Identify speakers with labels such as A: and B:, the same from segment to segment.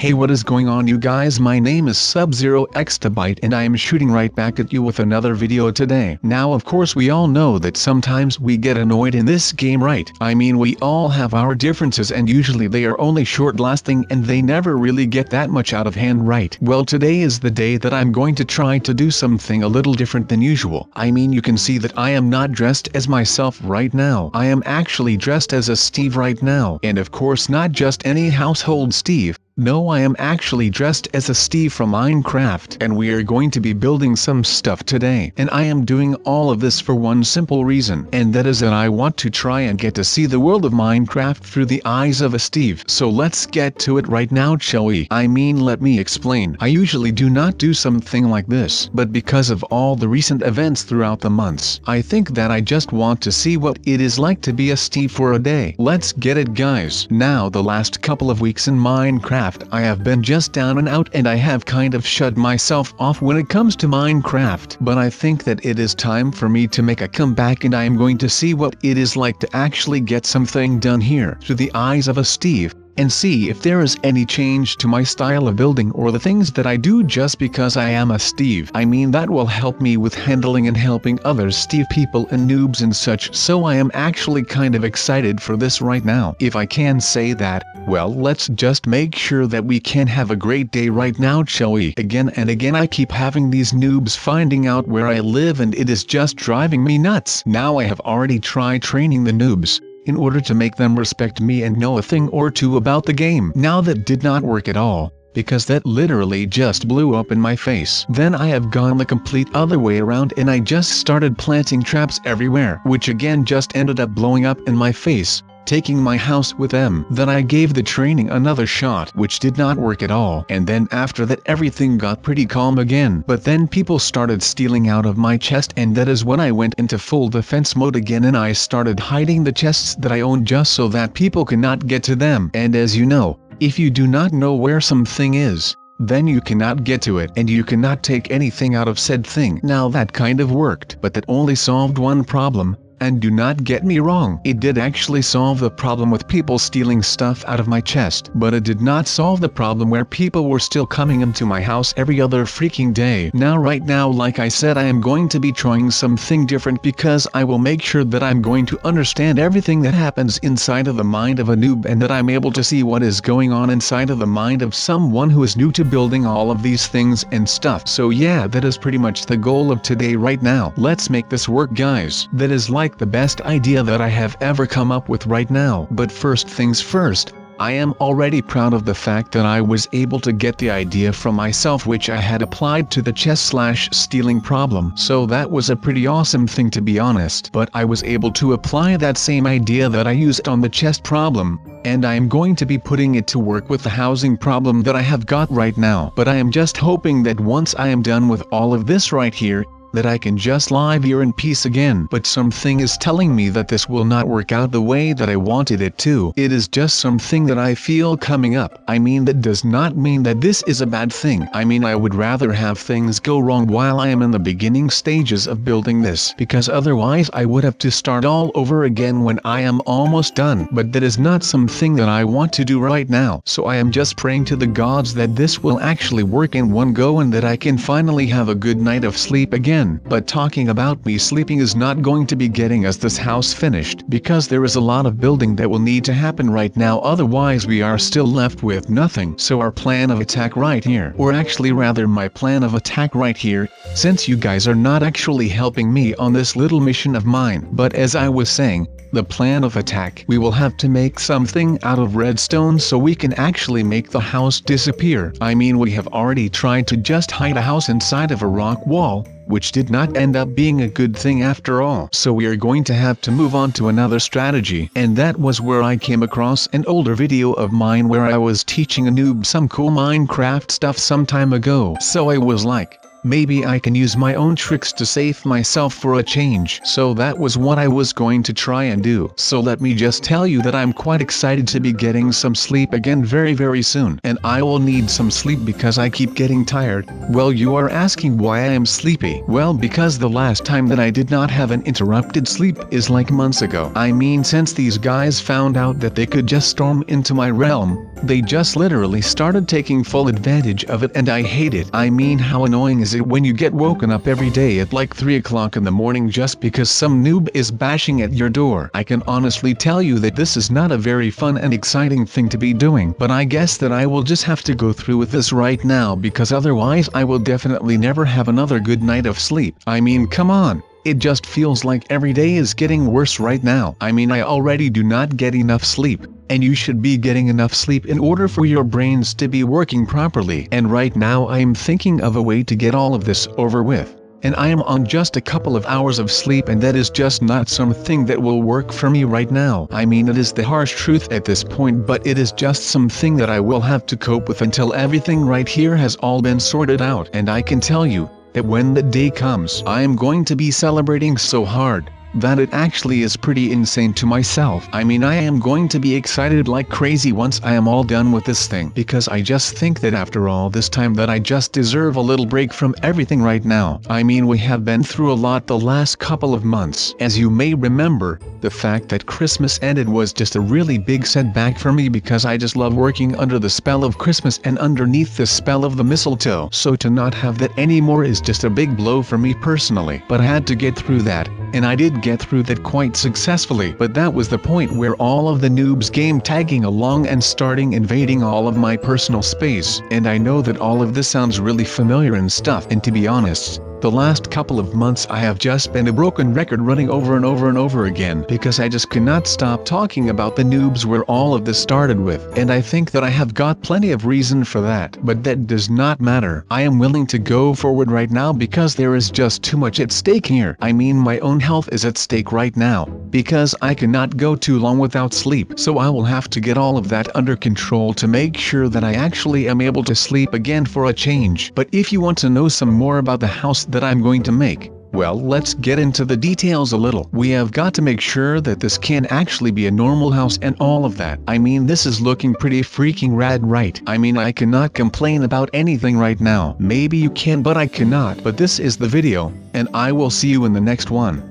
A: Hey, what is going on, you guys? My name is SubZeroExtabyte and I am shooting right back at you with another video today. Now of course we all know that sometimes we get annoyed in this game, right? I mean, we all have our differences and usually they are only short lasting and they never really get that much out of hand, right? Well, today is the day that I'm going to try to do something a little different than usual. I mean, you can see that I am not dressed as myself right now. I am actually dressed as a Steve right now. And of course not just any household Steve. No, I am actually dressed as a Steve from Minecraft, and we are going to be building some stuff today. And I am doing all of this for one simple reason, and that is that I want to try and get to see the world of Minecraft through the eyes of a Steve. So let's get to it right now, shall we? I mean, let me explain. I usually do not do something like this, but because of all the recent events throughout the months, I think that I just want to see what it is like to be a Steve for a day. Let's get it, guys. Now, the last couple of weeks in Minecraft, I have been just down and out and I have kind of shut myself off when it comes to Minecraft. But I think that it is time for me to make a comeback and I am going to see what it is like to actually get something done here through the eyes of a Steve, and see if there is any change to my style of building or the things that I do just because I am a Steve. I mean, that will help me with handling and helping other Steve people and noobs and such, so I am actually kind of excited for this right now. If I can say that, well, let's just make sure that we can have a great day right now, shall we? Again and again I keep having these noobs finding out where I live and it is just driving me nuts. Now I have already tried training the noobs in order to make them respect me and know a thing or two about the game. Now that did not work at all, because that literally just blew up in my face. Then I have gone the complete other way around and I just started planting traps everywhere, which again just ended up blowing up in my face, taking my house with them. Then I gave the training another shot, which did not work at all, and then after that everything got pretty calm again. But then people started stealing out of my chest, and that is when I went into full defense mode again and I started hiding the chests that I own just so that people cannot get to them. And as you know, if you do not know where something is, then you cannot get to it and you cannot take anything out of said thing. Now that kind of worked, but that only solved one problem. And do not get me wrong, it did actually solve the problem with people stealing stuff out of my chest, but it did not solve the problem where people were still coming into my house every other freaking day. Now right now, like I said, I am going to be trying something different because I will make sure that I'm going to understand everything that happens inside of the mind of a noob and that I'm able to see what is going on inside of the mind of someone who is new to building all of these things and stuff. So yeah, that is pretty much the goal of today right now. Let's make this work, guys. That is like the best idea that I have ever come up with right now. But first things first, I am already proud of the fact that I was able to get the idea from myself which I had applied to the chest/stealing problem. So that was a pretty awesome thing, to be honest. But I was able to apply that same idea that I used on the chest problem, and I am going to be putting it to work with the housing problem that I have got right now. But I am just hoping that once I am done with all of this right here, that I can just live here in peace again. But something is telling me that this will not work out the way that I wanted it to. It is just something that I feel coming up. I mean, that does not mean that this is a bad thing. I mean, I would rather have things go wrong while I am in the beginning stages of building this, because otherwise I would have to start all over again when I am almost done. But that is not something that I want to do right now. So I am just praying to the gods that this will actually work in one go and that I can finally have a good night of sleep again. But talking about me sleeping is not going to be getting us this house finished, because there is a lot of building that will need to happen right now, otherwise we are still left with nothing. So our plan of attack right here, or actually rather my plan of attack right here, since you guys are not actually helping me on this little mission of mine. But as I was saying, the plan of attack, we will have to make something out of redstone so we can actually make the house disappear. I mean, we have already tried to just hide a house inside of a rock wall, which did not end up being a good thing after all. So we are going to have to move on to another strategy, and that was where I came across an older video of mine where I was teaching a noob some cool Minecraft stuff some time ago. So I was like, Maybe I can use my own tricks to save myself for a change. So that was what I was going to try and do. So let me just tell you that I'm quite excited to be getting some sleep again very soon. And I will need some sleep because I keep getting tired. Well, you are asking why I am sleepy. Well, because the last time that I did not have an interrupted sleep is like months ago. I mean, since these guys found out that they could just storm into my realm, they just literally started taking full advantage of it, and I hate it. I mean, how annoying is it when you get woken up every day at like 3 o'clock in the morning just because some noob is bashing at your door? I can honestly tell you that this is not a very fun and exciting thing to be doing, but I guess that I will just have to go through with this right now because otherwise I will definitely never have another good night of sleep. I mean, come on. It just feels like every day is getting worse right now. I mean, I already do not get enough sleep, and you should be getting enough sleep in order for your brains to be working properly. And right now I am thinking of a way to get all of this over with. And I am on just a couple of hours of sleep, and that is just not something that will work for me right now. I mean, it is the harsh truth at this point, but it is just something that I will have to cope with until everything right here has all been sorted out. And I can tell you that when the day comes, I am going to be celebrating so hard that it actually is pretty insane to myself. I mean, I am going to be excited like crazy once I am all done with this thing, because I just think that after all this time that I just deserve a little break from everything right now. I mean, we have been through a lot the last couple of months. As you may remember, the fact that Christmas ended was just a really big setback for me because I just love working under the spell of Christmas and underneath the spell of the mistletoe. So to not have that anymore is just a big blow for me personally. But I had to get through that, and I did get through that quite successfully. But that was the point where all of the noobs came tagging along and starting invading all of my personal space. And I know that all of this sounds really familiar and stuff, and to be honest, the last couple of months I have just been a broken record running over and over and over again because I just cannot stop talking about the noobs where all of this started with. And I think that I have got plenty of reason for that, but that does not matter. I am willing to go forward right now because there is just too much at stake here. I mean, my own health is at stake right now because I cannot go too long without sleep. So I will have to get all of that under control to make sure that I actually am able to sleep again for a change. But if you want to know some more about the house that I'm going to make, well, let's get into the details a little. We have got to make sure that this can actually be a normal house and all of that. I mean, this is looking pretty freaking rad, right? I mean, I cannot complain about anything right now. Maybe you can, but I cannot. But this is the video, and I will see you in the next one.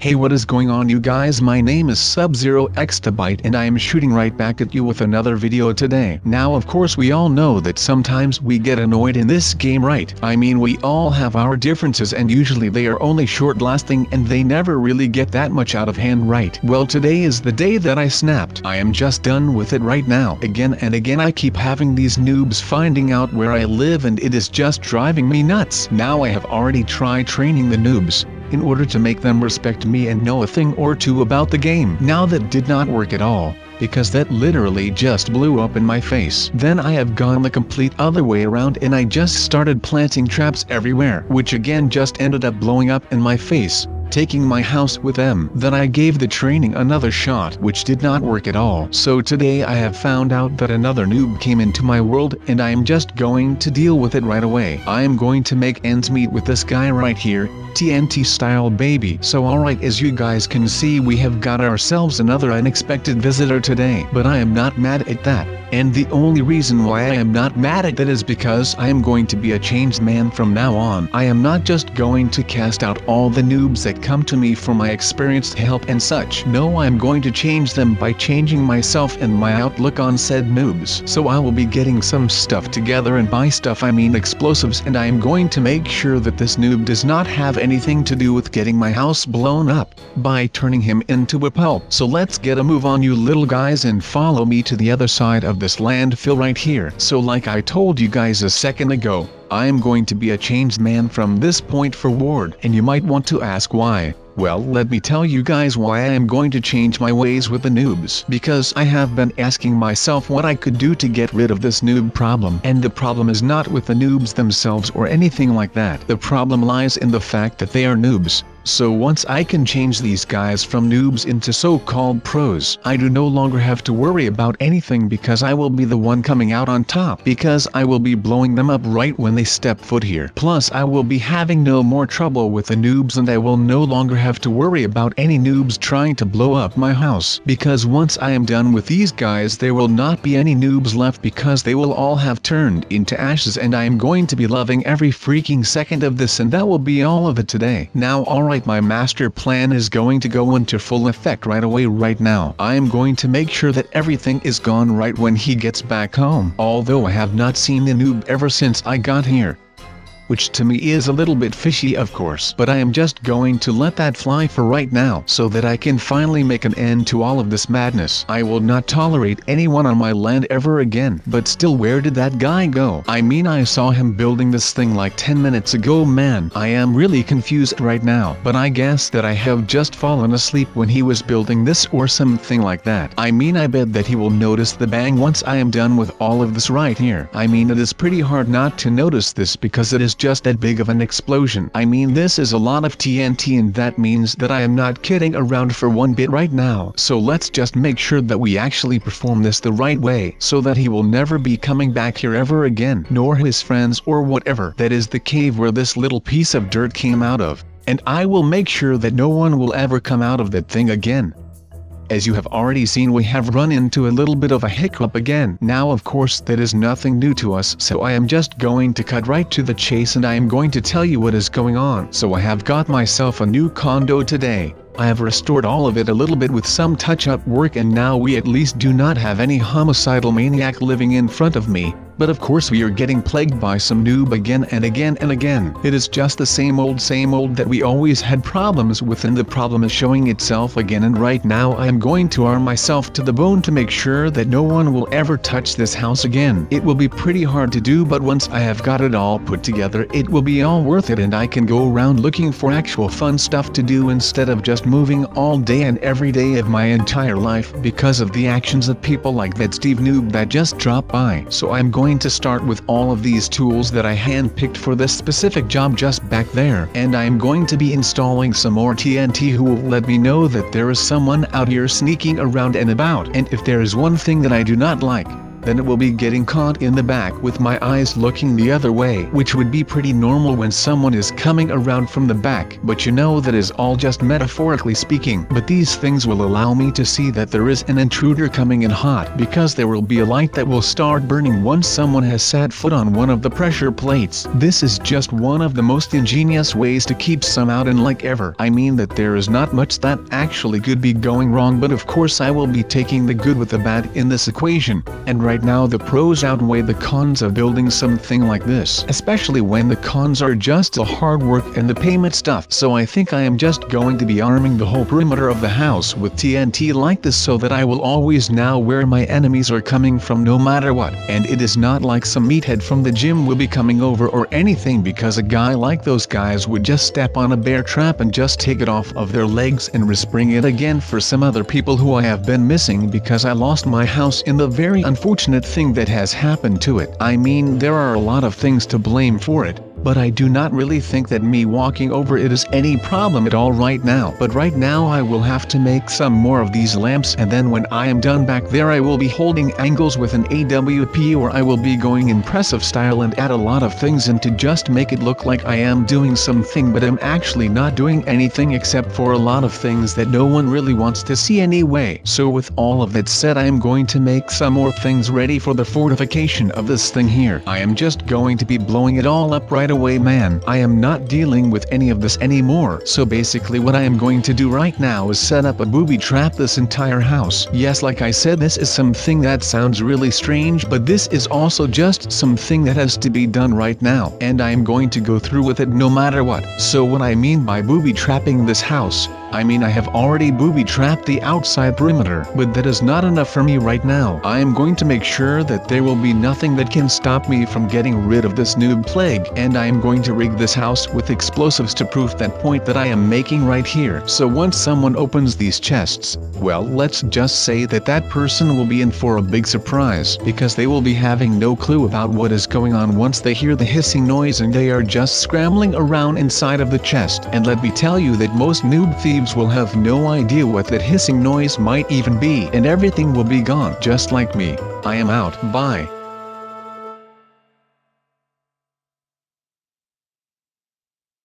A: Hey, what is going on, you guys? My name is SubZeroExtabyte and I am shooting right back at you with another video today. Now, of course, we all know that sometimes we get annoyed in this game, right? I mean, we all have our differences and usually they are only short-lasting and they never really get that much out of hand, right? Well, today is the day that I snapped. I am just done with it right now. Again and again I keep having these noobs finding out where I live and it is just driving me nuts. Now I have already tried training the noobs in order to make them respect me and know a thing or two about the game. Now that did not work at all, because that literally just blew up in my face. Then I have gone the complete other way around and I just started planting traps everywhere, which again just ended up blowing up in my face, taking my house with them. Then I gave the training another shot, which did not work at all. So today I have found out that another noob came into my world and I am just going to deal with it right away. I am going to make ends meet with this guy right here, TNT style baby. So alright, as you guys can see, we have got ourselves another unexpected visitor today. But I am not mad at that. And the only reason why I am not mad at that is because I am going to be a changed man from now on. I am not just going to cast out all the noobs that come to me for my experienced help and such. No, I am going to change them by changing myself and my outlook on said noobs. So I will be getting some stuff together, and by stuff I mean explosives, and I am going to make sure that this noob does not have anything to do with getting my house blown up by turning him into a pulp. So let's get a move on, you little guys, and follow me to the other side of this landfill right here. So like I told you guys a second ago, I am going to be a changed man from this point forward, and you might want to ask why. Well, let me tell you guys why I am going to change my ways with the noobs. Because I have been asking myself what I could do to get rid of this noob problem. And the problem is not with the noobs themselves or anything like that. The problem lies in the fact that they are noobs. So once I can change these guys from noobs into so-called pros, I do no longer have to worry about anything because I will be the one coming out on top, because I will be blowing them up right when they step foot here. Plus I will be having no more trouble with the noobs, and I will no longer have to worry about any noobs trying to blow up my house, because once I am done with these guys there will not be any noobs left, because they will all have turned into ashes, and I am going to be loving every freaking second of this, and that will be all of it today. Now alright, my master plan is going to go into full effect right away. Right now I am going to make sure that everything is gone right when he gets back home, although I have not seen the noob ever since I got here, which to me is a little bit fishy of course, but I am just going to let that fly for right now so that I can finally make an end to all of this madness. I will not tolerate anyone on my land ever again. But still, where did that guy go? I mean, I saw him building this thing like 10 minutes ago. Man, I am really confused right now, but I guess that I have just fallen asleep when he was building this or something like that. I mean, I bet that he will notice the bang once I am done with all of this right here. I mean, it is pretty hard not to notice this because it is just that big of an explosion. I mean, this is a lot of TNT, and that means that I am not kidding around for one bit right now. So let's just make sure that we actually perform this the right way so that he will never be coming back here ever again, nor his friends or whatever. That is the cave where this little piece of dirt came out of, and I will make sure that no one will ever come out of that thing again. As you have already seen, we have run into a little bit of a hiccup again. Now of course that is nothing new to us, so I am just going to cut right to the chase and I am going to tell you what is going on. So I have got myself a new condo today. I have restored all of it a little bit with some touch-up work, and now we at least do not have any homicidal maniac living in front of me. But of course we are getting plagued by some noob again and again and again. It is just the same old that we always had problems with, and the problem is showing itself again. And right now I am going to arm myself to the bone to make sure that no one will ever touch this house again. It will be pretty hard to do, but once I have got it all put together it will be all worth it, and I can go around looking for actual fun stuff to do instead of just moving all day and every day of my entire life because of the actions of people like that Steve noob that just dropped by. So I'm going to start with all of these tools that I handpicked for this specific job just back there, and I'm going to be installing some more TNT who will let me know that there is someone out here sneaking around and about. And if there is one thing that I do not like, then it will be getting caught in the back with my eyes looking the other way, which would be pretty normal when someone is coming around from the back, but you know that is all just metaphorically speaking. But these things will allow me to see that there is an intruder coming in hot, because there will be a light that will start burning once someone has set foot on one of the pressure plates. This is just one of the most ingenious ways to keep some out in like ever. I mean that there is not much that actually could be going wrong, but of course I will be taking the good with the bad in this equation, and right now the pros outweigh the cons of building something like this, especially when the cons are just the hard work and the payment stuff. So I think I am just going to be arming the whole perimeter of the house with TNT like this, so that I will always know where my enemies are coming from no matter what. And it is not like some meathead from the gym will be coming over or anything, because a guy like those guys would just step on a bear trap and just take it off of their legs and respring it again for some other people who I have been missing because I lost my house in the very unfortunate thing that has happened to it. I mean, there are a lot of things to blame for it, but I do not really think that me walking over it is any problem at all right now. But right now I will have to make some more of these lamps, and then when I am done back there I will be holding angles with an AWP, or I will be going impressive style and add a lot of things in to just make it look like I am doing something, but I'm actually not doing anything except for a lot of things that no one really wants to see anyway. So with all of that said, I am going to make some more things ready for the fortification of this thing here. I am just going to be blowing it all up right away, man. I am not dealing with any of this anymore. So basically what I am going to do right now is set up a booby trap this entire house. Yes, like I said, this is something that sounds really strange, but this is also just something that has to be done right now, and I am going to go through with it no matter what. So what I mean by booby trapping this house I mean, I have already booby-trapped the outside perimeter, but that is not enough for me right now. I am going to make sure that there will be nothing that can stop me from getting rid of this noob plague, and I am going to rig this house with explosives to prove that point that I am making right here. So once someone opens these chests, well, let's just say that that person will be in for a big surprise, because they will be having no clue about what is going on once they hear the hissing noise and they are just scrambling around inside of the chest. And let me tell you that most noob thieves will have no idea what that hissing noise might even be, and everything will be gone, just like me. I am out. Bye.